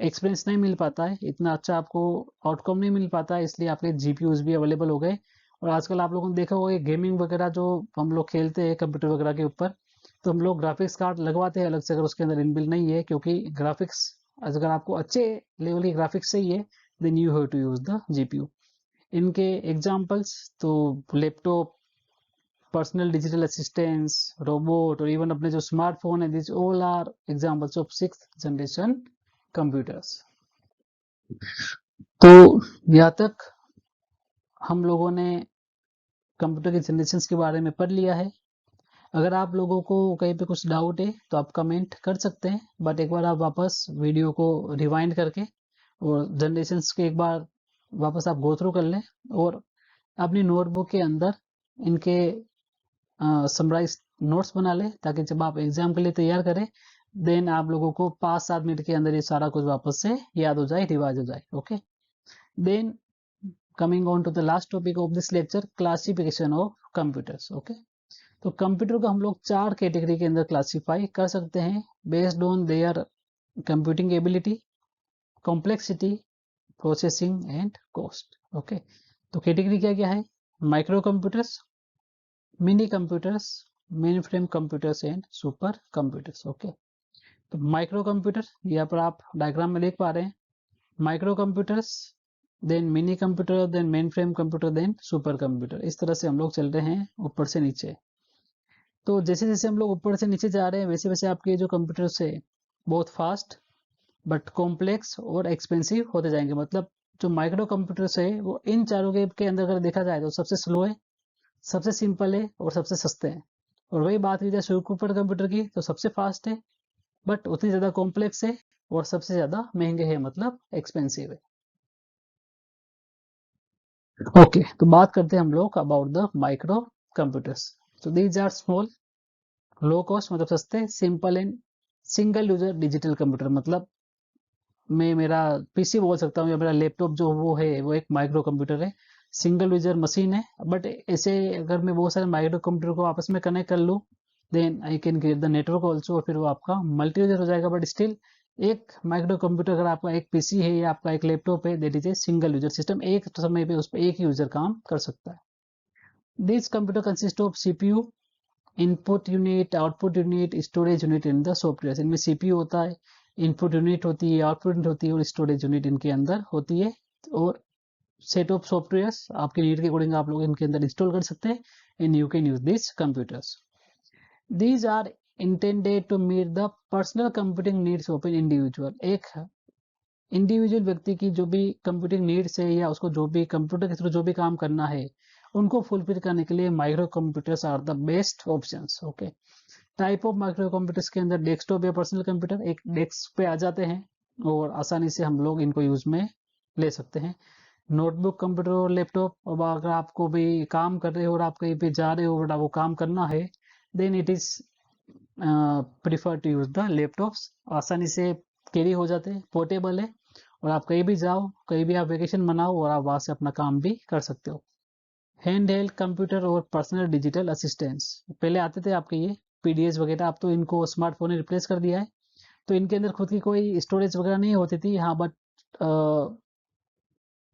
एक्सपीरियंस नहीं मिल पाता है, इतना अच्छा आपको आउटकम नहीं मिल पाता है, इसलिए आपके जीपीयूज भी अवेलेबल हो गए। और आजकल आप लोगों ने देखा होगा गेमिंग वगैरह जो हम लोग खेलते हैं कंप्यूटर वगैरह के ऊपर, तो हम लोग ग्राफिक्स कार्ड लगवाते हैं अलग से, अगर उसके अंदर इनबिल्ट नहीं है, क्योंकि ग्राफिक्स अगर आपको अच्छे लेवल की ग्राफिक्स चाहिए, then you have to use the GPU. इनके एग्जांपल्स तो laptop, personal digital assistants, robot और इवन अपने जो स्मार्टफोन है, this all are examples of 6th generation computers. तो यहाँ तक हम लोगों ने कंप्यूटर के जनरेशन्स के बारे में पढ़ लिया है। अगर आप लोगों को कहीं पे कुछ डाउट है तो आप कमेंट कर सकते हैं, बट एक बार आप वापस वीडियो को रिवाइंड करके और जनरेशन्स के एक बार वापस आप गो थ्रू कर लें, और अपनी नोटबुक के अंदर इनके समराइज नोट्स बना लें, ताकि जब आप एग्जाम के लिए तैयार करें, देन आप लोगों को 5-7 मिनट के अंदर ये सारा कुछ वापस से याद हो जाए, रिवाइज हो जाए। Okay, then coming on to the last topic of this lecture, classification of computers. Okay, तो कंप्यूटर को हम लोग 4 कैटेगरी के अंदर क्लासिफाई कर सकते हैं, based on their computing ability, complexity, processing and cost. Okay, तो कैटेगरी क्या क्या है, micro computers, mini computers, main frame computers and super computers. Okay, तो माइक्रो कंप्यूटर यहाँ पर आप डायग्राम में देख पा रहे हैं, micro computers, then mini computer, then main frame computer, then super computer. इस तरह से हम लोग चल रहे हैं ऊपर से नीचे। तो जैसे जैसे हम लोग ऊपर से नीचे जा रहे हैं, वैसे वैसे आपके जो कंप्यूटर्स है बहुत फास्ट बट कॉम्प्लेक्स और एक्सपेंसिव होते जाएंगे। मतलब जो माइक्रो कंप्यूटर्स है वो इन चारों के अंदर अगर देखा जाए तो सबसे स्लो है, सबसे सिंपल है और सबसे सस्ते हैं। और वही बात की जाए सुपर कंप्यूटर की, तो सबसे फास्ट है बट उतनी ज़्यादा कॉम्प्लेक्स है और सबसे ज़्यादा महंगे है, मतलब एक्सपेंसिव है। ओके, तो बात करते हैं हम लोग अबाउट द माइक्रो कंप्यूटर्स। तो these are small, low cost मतलब सस्ते, simple and single user digital computer. मतलब मैं मेरा पीसी बोल सकता हूँ या मेरा लैपटॉप जो वो है वो एक माइक्रो कंप्यूटर है, सिंगल यूजर मशीन है। बट ऐसे अगर मैं बहुत सारे माइक्रो कंप्यूटर को आपस में कनेक्ट कर लूँ, then I can create the network also, और फिर वो आपका मल्टी यूजर हो जाएगा। बट स्टिल एक माइक्रो कंप्यूटर अगर आपका एक पीसी है या आपका एक लैपटॉप है, that is a single user system, एक समय पे उस पर एक ही यूजर काम कर सकता है। This computer consist of CPU, input unit, output unit, storage unit in the software. इनमें सीपीयू होता है, इनपुट यूनिट होती है, आउटपुट यूनिट होती है और स्टोरेज यूनिट इनके अंदर होती है। और सेट ऑफ सॉफ्टवेयर्स आपके नीड के अकॉर्डिंग आप लोग इनके अंदर इंस्टॉल कर सकते हैं and you can use this computers. These are intended to meet the personal computing needs of an individual. एक इंडिविजुअल व्यक्ति की जो भी कंप्यूटिंग नीड्स है या उसको जो भी कंप्यूटर के थ्रू जो भी काम करना है उनको फुलफिल करने के लिए micro computers are the best options. Okay, type of micro computers के अंदर डेस्कटॉप या पर्सनल कंप्यूटर एक डेस्क पे आ जाते हैं और आसानी से हम लोग इनको यूज में ले सकते हैं। नोटबुक कंप्यूटर और लैपटॉप, अब अगर आपको भी काम कर रहे हो और आप कहीं पे जा रहे हो और आपको काम करना है, then it is prefer to use the laptops. आसानी से कैरी हो जाते हैं, पोर्टेबल है और आप कहीं भी जाओ, कहीं भी आप वेकेशन मनाओ और आप वहां से अपना काम भी कर सकते हो। हैंड हेल्ड कंप्यूटर और पर्सनल डिजिटल असिस्टेंट्स, पहले आते थे आपके ये पीडीएस वगैरह, अब तो इनको स्मार्टफोन ने रिप्लेस कर दिया है। तो इनके अंदर खुद की कोई स्टोरेज वगैरह नहीं होती थी, हाँ, बट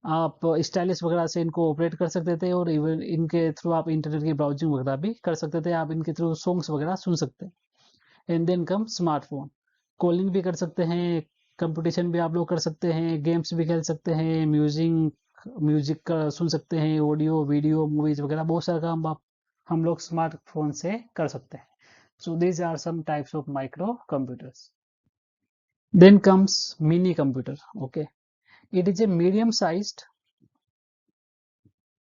आप स्टाइलिश वगैरह से इनको ऑपरेट कर सकते थे और इवन इनके थ्रू आप इंटरनेट की ब्राउजिंग वगैरह भी कर सकते थे, आप इनके थ्रू सॉन्ग्स वगैरह सुन सकते हैं। And then come smartphone, calling भी कर सकते हैं, कंपटीशन भी आप लोग कर सकते हैं, गेम्स भी खेल सकते हैं, म्यूजिक का सुन सकते हैं, ऑडियो वीडियो मूवीज वगैरह बहुत सारा काम आप हम लोग स्मार्टफोन से कर सकते हैं। So these are some types of micro computers. Then comes mini computer. Okay, it is a medium sized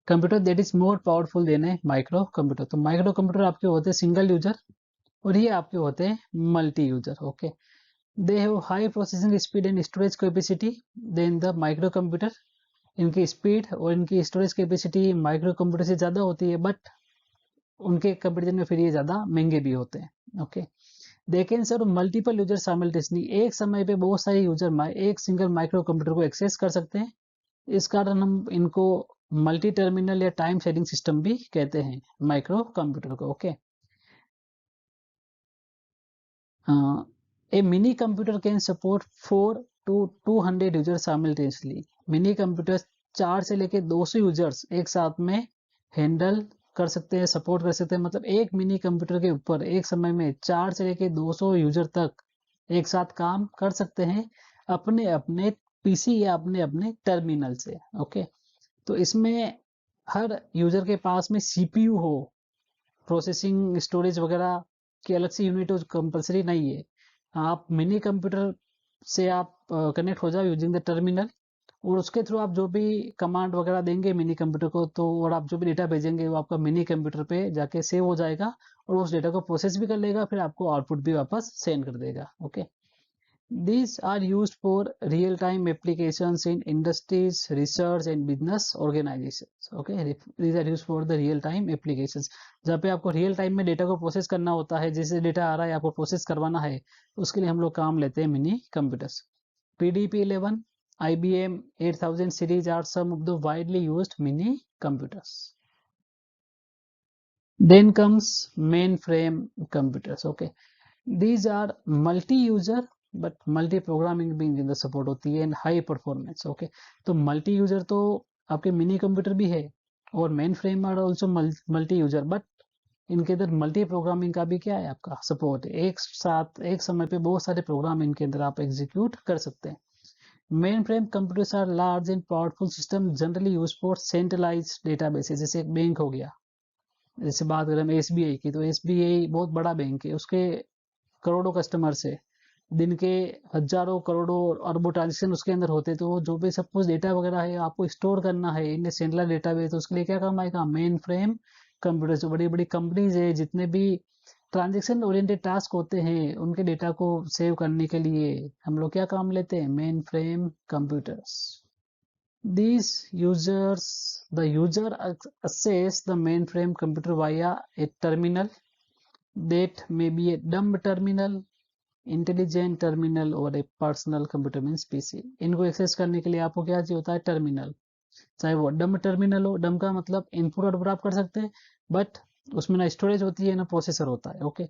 computer that is more powerful than a micro computer. तो माइक्रो कंप्यूटर आपके होते हैं सिंगल यूजर और ये आपके होते हैं multi user. Okay, they have high processing speed and storage capacity than the micro computer. इनकी स्पीड और इनकी स्टोरेज कैपेसिटी माइक्रो कंप्यूटर से ज़्यादा होती है, बट उनके कंपेरिजन में फिर ये ज़्यादा महंगे भी होते हैं। Okay, they can serve multiple user simultaneously, एक समय पे बहुत सारे यूजर एक सिंगल माइक्रो कंप्यूटर को एक्सेस कर सकते हैं। इस कारण हम इनको मल्टी टर्मिनल या टाइम शेयरिंग सिस्टम भी कहते हैं माइक्रो कंप्यूटर को। Okay, a mini computer can support 4 to 200 user simultaneously. Mini computer 4 से लेके 200 यूजर्स एक साथ में हैंडल कर सकते हैं, सपोर्ट कर सकते हैं। मतलब एक मिनी कंप्यूटर के ऊपर एक समय में 4 से लेके 200 यूजर तक एक साथ काम कर सकते हैं अपने अपने पीसी या अपने अपने टर्मिनल से। ओके, तो इसमें हर यूजर के पास में सीपीयू हो, प्रोसेसिंग स्टोरेज वगैरह की अलग से यूनिट कंपलसरी नहीं है। आप मिनी कंप्यूटर से आप कनेक्ट हो जाओ यूजिंग द टर्मिनल और उसके थ्रू आप जो भी कमांड वगैरह देंगे मिनी कंप्यूटर को, तो और आप जो भी डेटा भेजेंगे वो आपका मिनी कंप्यूटर पे जाके सेव हो जाएगा और उस डेटा को प्रोसेस भी कर लेगा, फिर आपको आउटपुट भी वापस सेंड कर देगा। Okay, these are used for real-time applications in industries, research and business organizations. Okay, these are used for the real-time applications. जहाँ पे आपको रियल टाइम में डेटा को प्रोसेस करना होता है, जैसे डेटा आ रहा है आपको प्रोसेस करवाना है, उसके लिए हम लोग काम लेते हैं mini computers. PDP-11, IBM 8000 series are some of the widely used mini computers. Then comes mainframe computers. Okay, these are multi-user but multi programming भी इनके अंदर सपोर्ट होती है एंड हाई परफॉर्मेंस। ओके, तो मल्टी यूजर तो आपके mini computer भी है और main frame are also multi user, but इनके अंदर मल्टी प्रोग्रामिंग का भी क्या है आपका सपोर्ट है। एक साथ एक समय पे बहुत सारे प्रोग्राम इनके अंदर आप एग्जीक्यूट कर सकते हैं। Main frame computers are large and powerful system generally use for centralize databases. जैसे एक बैंक हो गया, जैसे बात करें हम एसबीआई की, तो एसबीआई बहुत बड़ा बैंक है, उसके करोड़ों कस्टमर्स है, दिन के हजारों करोड़ों अरबों ट्रांजेक्शन उसके अंदर होते, तो जो भी सब कुछ डेटा वगैरह है आपको स्टोर करना है इन सेंट्रल डेटाबेस, तो उसके लिए क्या काम आएगा मेन फ्रेम कंप्यूटर। जो बड़ी बड़ी कंपनीज है, जितने भी ट्रांजेक्शन ओरिएंटेड टास्क होते हैं उनके डेटा को सेव करने के लिए हम लोग क्या काम लेते हैं main frame computers. These users, the user access the mainframe computer via a terminal that may be a dumb terminal, intelligent terminal और एक पर्सनल कंप्यूटर मीन्स पीसी। इनको एक्सेस करने के लिए आपको क्या चाहिए होता है टर्मिनल, चाहे वो डम टर्मिनल हो। डम का मतलब इनपुट आउटपुट आप कर सकते हैं, बट उसमें ना स्टोरेज होती है ना प्रोसेसर होता है। Okay,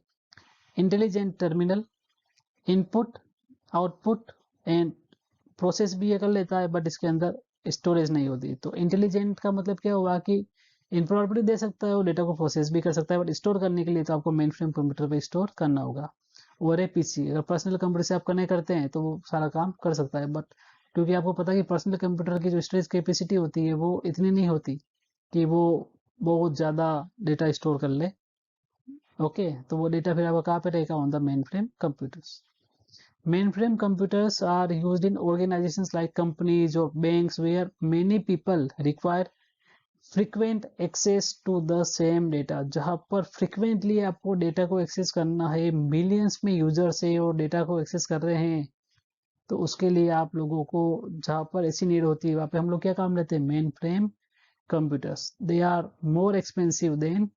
intelligent terminal, input output and process भी ये कर लेता है, बट इसके अंदर स्टोरेज नहीं होती। तो इंटेलिजेंट का मतलब क्या हुआ कि इनपुट आउटपुट दे सकता है और डेटा को प्रोसेस भी कर सकता है, बट स्टोर करने के लिए तो आपको मेन फ्रेम कंप्यूटर पे स्टोर करना होगा। और पीसी अगर पर्सनल कंप्यूटर से आप कनेक्ट करते हैं तो वो सारा काम कर सकता है, बट क्योंकि आपको पता है कि पर्सनल कंप्यूटर की जो स्टोरेज कैपेसिटी होती है वो इतनी नहीं होती कि वो बहुत ज़्यादा डेटा स्टोर कर ले। ओके, तो वो डेटा फिर आपका कहाँ पे रहेगा? On the main frame computers. Mainframe computers are used in organizations like companies or banks where many people require frequent access to the same data। जहाँ पर frequently आपको डेटा को एक्सेस करना है, मिलियंस में यूजर्स है और डेटा को एक्सेस कर रहे हैं, तो उसके लिए आप लोगों को जहाँ पर ऐसी नीड होती है वहाँ पे हम लोग क्या काम लेते हैं? Main frame computers. They are more expensive than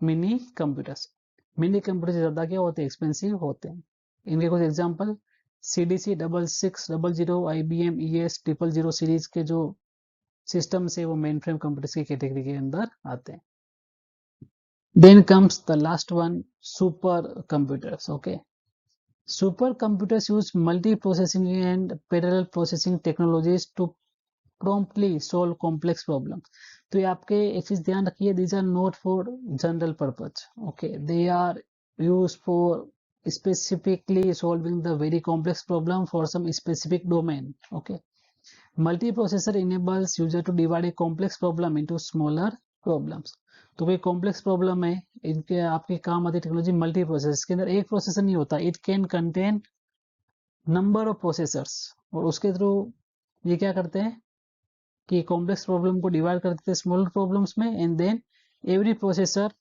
mini computers. Mini computer से ज़्यादा क्या होते हैं? एक्सपेंसिव होते हैं। इनके कुछ example CDC 6600, IBM ES 000 series के जो सिस्टम्स है वो मेन फ्रेम कंप्यूटर्स की कैटेगरी के अंदर आते हैं। Then comes the last one, super computers. Okay, super computers use multi processing and parallel processing technologies to promptly solve complex problems। तो ये आपके एक चीज ध्यान रखिए, these are not for general purpose, okay, they are used for specifically solving the very complex problem for some specific domain। okay, multiprocessor enables user to divide a complex problem into smaller problems। तो कोई complex problem है, इनके आपके काम आती technology multi processor. इसके अंदर एक प्रोसेसर नहीं होता, it can contain number of processors, और उसके थ्रू ये क्या करते हैं कि कॉम्प्लेक्स प्रॉब्लम को डिवाइड कर देते हैं स्मॉलर प्रॉब्लम्स में, and then every processor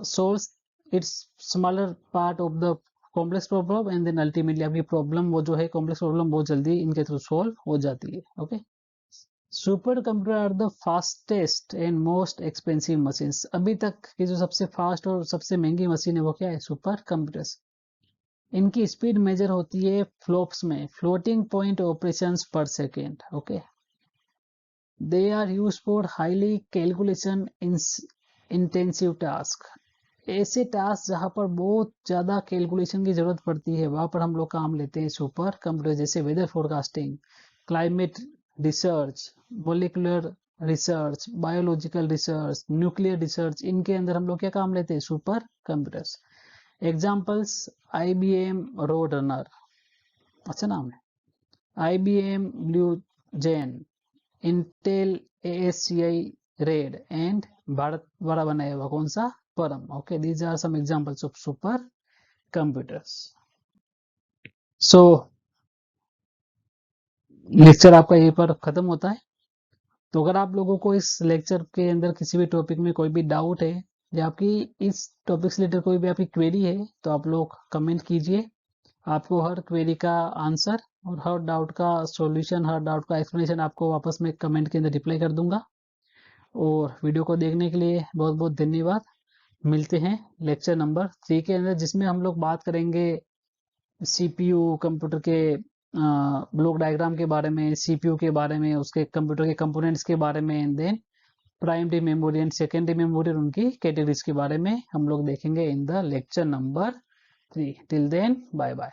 solves its smaller part of the complex problem, and then ultimately आपकी प्रॉब्लम वो जो है कॉम्प्लेक्स प्रॉब्लम बहुत जल्दी इनके थ्रू सॉल्व हो जाती है। Okay, super computer are the fastest and most expensive machines. अभी तक की जो सबसे फास्ट और सबसे महंगी मशीन है वो क्या है? Super computers. इनकी स्पीड मेजर होती है फ्लॉप्स में, फ्लोटिंग पॉइंट ऑपरेशंस पर second. Okay, they are used for highly calculation intensive task। ऐसे टास्क जहां पर बहुत ज्यादा कैलकुलेशन की जरूरत पड़ती है वहां पर हम लोग काम लेते हैं सुपर कंप्यूटर, जैसे weather forecasting, climate research, molecular research, biological research, nuclear research. इनके अंदर हम लोग क्या काम लेते हैं? Super computers. Examples, IBM road runner, अच्छा नाम है, IBM Blue Gene, Intel ASCI red, and Bharat द्वारा बनाया हुआ कौन सा? Param. Okay, these are some examples of super computers. So lecture आपका यहीं पर खत्म होता है। तो अगर आप लोगों को इस लेक्चर के अंदर किसी भी टॉपिक में कोई भी डाउट है या आपकी इस टॉपिक से रिलेटेड कोई भी आपकी क्वेरी है तो आप लोग कमेंट कीजिए। आपको हर क्वेरी का आंसर और हर डाउट का सॉल्यूशन, हर डाउट का एक्सप्लेनेशन आपको वापस में कमेंट के अंदर रिप्लाई कर दूंगा। और वीडियो को देखने के लिए बहुत बहुत धन्यवाद। मिलते हैं लेक्चर नंबर 3 के अंदर, जिसमें हम लोग बात करेंगे CPU कंप्यूटर के ब्लॉक डायग्राम के बारे में, CPU के बारे में, उसके कंप्यूटर के कंपोनेंट्स के बारे में, and then primary memory and secondary memory और उनकी कैटेगरीज के बारे में हम लोग देखेंगे in the lecture number 3। Till then, bye bye.